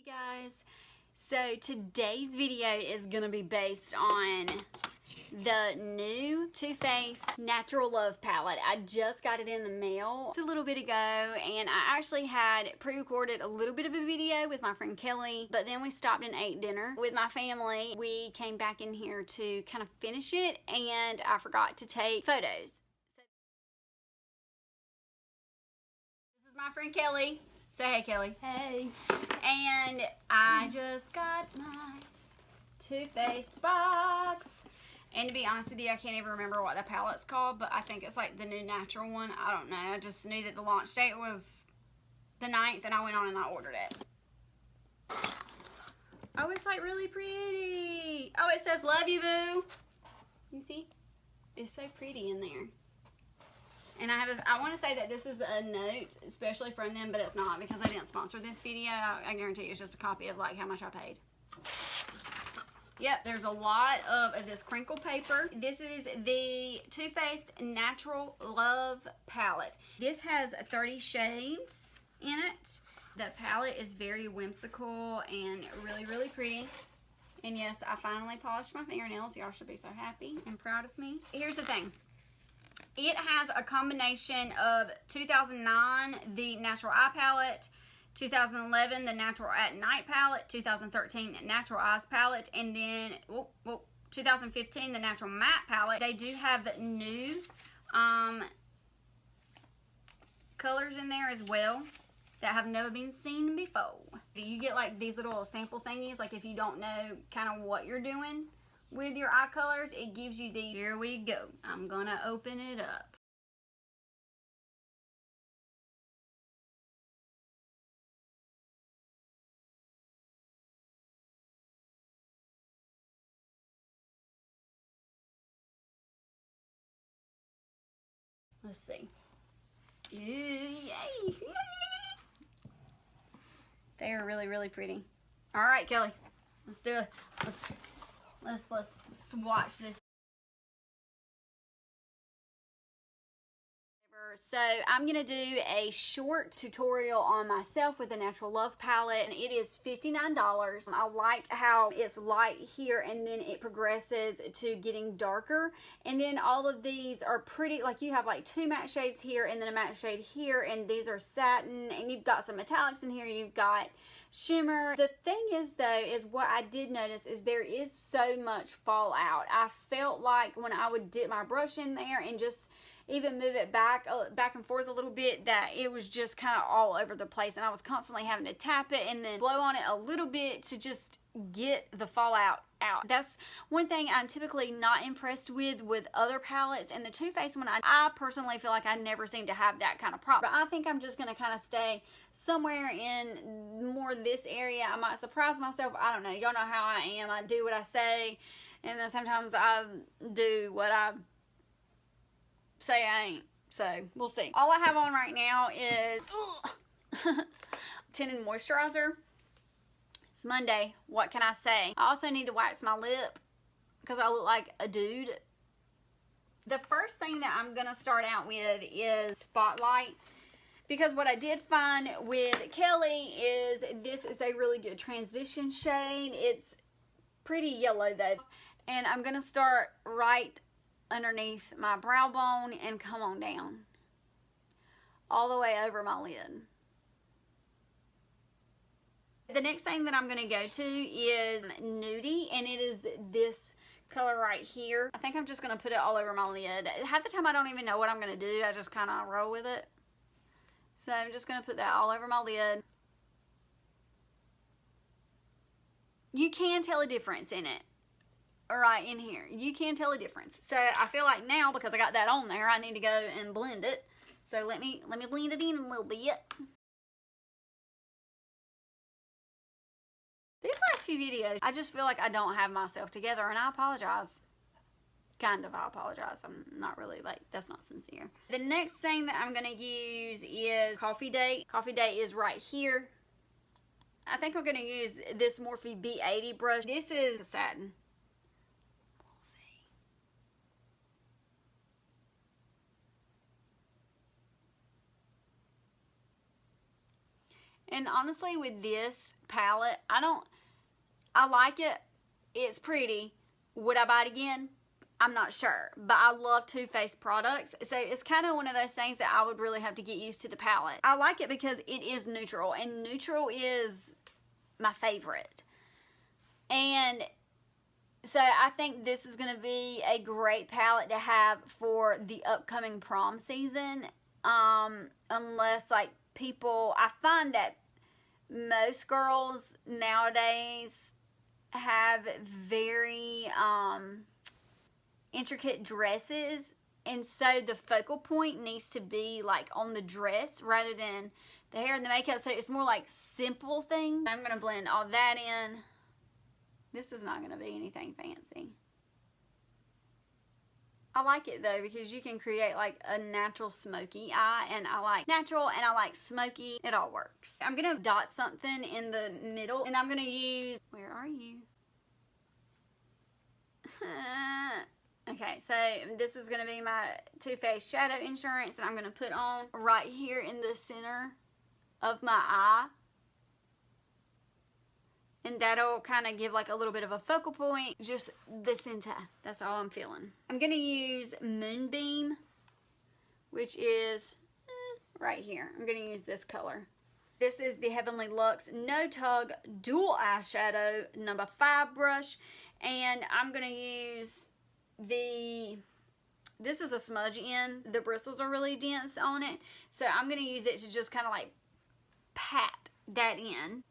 Hey guys, so today's video is going to be based on the new Too Faced Natural Love palette. I just got it in the mail a little bit ago, and I actually had pre-recorded a little bit of a video with my friend Kelly, but then we stopped and ate dinner with my family. We came back in here to kind of finish it, and I forgot to take photos. So this is my friend Kelly. Say hey, Kelly. Hey. And I just got my Too Faced box. And to be honest with you, I can't even remember what the palette's called, but I think it's like the new natural one. I don't know. I just knew that the launch date was the 9th, and I went on and I ordered it. Oh, it's like really pretty. Oh, it says love you, boo. You see? It's so pretty in there. And I want to say that this is a note, especially from them, but it's not because they didn't sponsor this video. I guarantee you it's just a copy of like how much I paid. Yep, there's a lot of this crinkle paper. This is the Too Faced Natural Love palette. This has 30 shades in it. The palette is very whimsical and really, really pretty. And yes, I finally polished my fingernails. Y'all should be so happy and proud of me. Here's the thing. It has a combination of 2009, the Natural Eye palette, 2011, the Natural at Night palette, 2013, Natural Eyes palette, and then 2015, the Natural Matte palette. They do have new colors in there as well that have never been seen before. You get like these little sample thingies, like if you don't know kind of what you're doing with your eye colors, it gives you the, here we go. I'm gonna open it up. Let's see. Ooh, yay! They are really, really pretty. All right, Kelly, let's do it. Let's swatch this. So I'm gonna do a short tutorial on myself with the Natural Love palette, and it is $59. I like how it's light here and then it progresses to getting darker, and then all of these are pretty, like you have like 2 matte shades here and then a matte shade here, and these are satin, and you've got some metallics in here, you've got shimmer. The thing is though, is what I did notice is there is so much fallout. I felt like when I would dip my brush in there and just even move it back and forth a little bit, that it was just kind of all over the place, and I was constantly having to tap it and then blow on it a little bit to just get the fallout out. That's one thing I'm typically not impressed with other palettes, and the Too Faced one, I personally feel like I never seem to have that kind of problem. But I think I'm just going to kind of stay somewhere in more this area. I might surprise myself. I don't know. Y'all know how I am. I do what I say, and then sometimes I do what I say I ain't. So we'll see. All I have on right now is tinted moisturizer. It's Monday. What can I say? I also need to wax my lip because I look like a dude. The first thing that I'm gonna start out with is Spotlight, because what I did find with Kelly is this is a really good transition shade. It's pretty yellow though, and I'm gonna start right underneath my brow bone and come on down all the way over my lid. The next thing that I'm going to go to is Nudie, and it is this color right here. I think I'm just going to put it all over my lid. Half the time I don't even know what I'm going to do. I just kind of roll with it. So I'm just going to put that all over my lid. You can tell a difference in it. Right in here, you can tell a difference. So I feel like now, because I got that on there, I need to go and blend it. So let me blend it in a little bit. These last few videos, I just feel like I don't have myself together, and I apologize. Kind of, I apologize. I'm not really, like, that's not sincere. The next thing that I'm gonna use is Coffee Date. Coffee Date is right here. I think I'm gonna use this Morphe B80 brush. This is satin. And honestly, with this palette, I like it. It's pretty. Would I buy it again? I'm not sure, but I love Too Faced products, so it's kind of one of those things that I would really have to get used to the palette. I like it because it is neutral, and neutral is my favorite. And so I think this is going to be a great palette to have for the upcoming prom season, unless like people, I find that most girls nowadays have very intricate dresses, and so the focal point needs to be like on the dress rather than the hair and the makeup, so it's more like simple things. I'm going to blend all that in. This is not going to be anything fancy. I like it though because you can create like a natural smoky eye, and I like natural and I like smoky. It all works. I'm going to dot something in the middle, and I'm going to use, where are you? Okay, so this is going to be my Too Faced Shadow Insurance, and I'm going to put on right here in the center of my eye. And that'll kind of give like a little bit of a focal point, just the center. That's all I'm feeling. I'm going to use Moonbeam, which is right here. I'm going to use this color. This is the Heavenly Luxe No Tug Dual Eyeshadow number 5 brush. And I'm going to use this is a smudge in. The bristles are really dense on it. So I'm going to use it to just kind of like pat that in.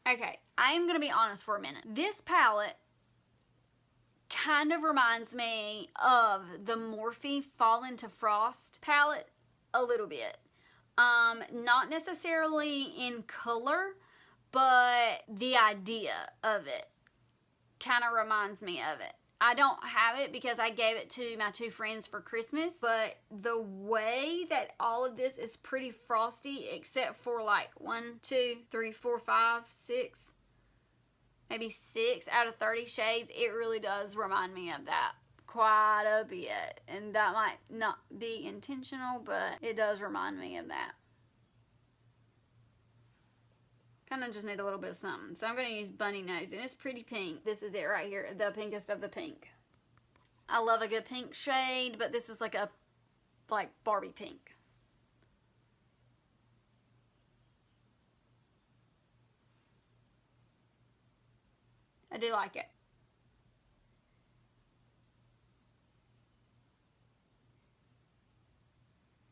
Okay, I am going to be honest for a minute. This palette kind of reminds me of the Morphe Fall into Frost palette a little bit. Not necessarily in color, but the idea of it kind of reminds me of it. I don't have it because I gave it to my 2 friends for Christmas, but the way that all of this is pretty frosty, except for like 1, 2, 3, 4, 5, 6, maybe 6 out of 30 shades, it really does remind me of that quite a bit. And that might not be intentional, but it does remind me of that. Kind of just need a little bit of something. So I'm going to use Bunny Nose, and it's pretty pink. This is it right here, the pinkest of the pink. I love a good pink shade, but this is like a Barbie pink. I do like it.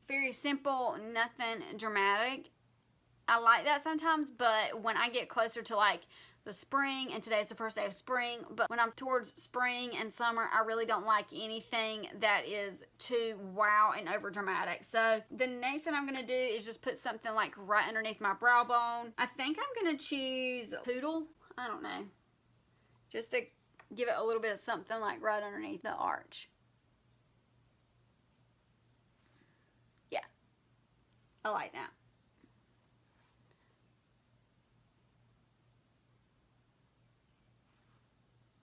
Very simple, nothing dramatic. I like that sometimes, but when I get closer to like the spring, and today's the first day of spring, but when I'm towards spring and summer, I really don't like anything that is too wow and over dramatic. So the next thing I'm going to do is just put something like right underneath my brow bone. I think I'm going to choose Poodle. I don't know. Just to give it a little bit of something like right underneath the arch. Yeah. I like that.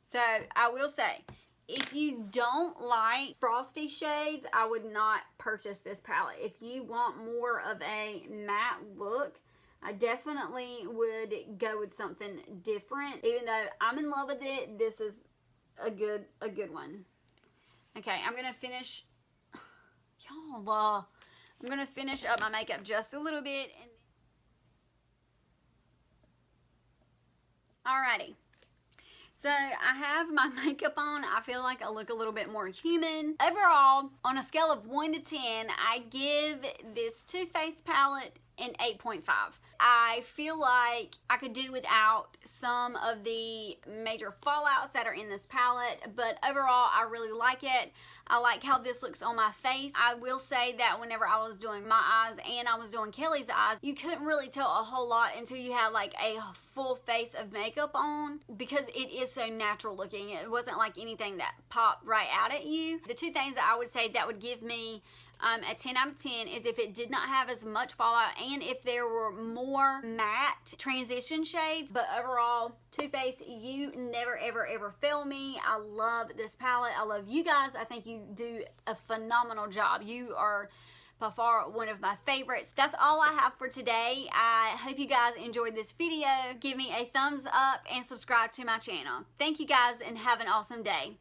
So I will say, if you don't like frosty shades, I would not purchase this palette. If you want more of a matte look, I definitely would go with something different. Even though I'm in love with it, this is a good one. Okay, I'm gonna finish. Y'all, I'm gonna finish up my makeup just a little bit. Alrighty. So I have my makeup on. I feel like I look a little bit more human. Overall, on a scale of 1 to 10, I give this Too Faced palette an 8.5. I feel like I could do without some of the major fallouts that are in this palette, but overall I really like it. I like how this looks on my face. I will say that whenever I was doing my eyes and I was doing Kelly's eyes, you couldn't really tell a whole lot until you had like a full face of makeup on, because it is so natural looking. It wasn't like anything that popped right out at you. The two things that I would say that would give me a 10 out of 10 is if it did not have as much fallout and if there were more matte transition shades. But overall, Too Faced, you never ever ever fail me. I love this palette. I love you guys. I think you do a phenomenal job. You are by far one of my favorites. That's all I have for today. I hope you guys enjoyed this video. Give me a thumbs up and subscribe to my channel. Thank you guys and have an awesome day.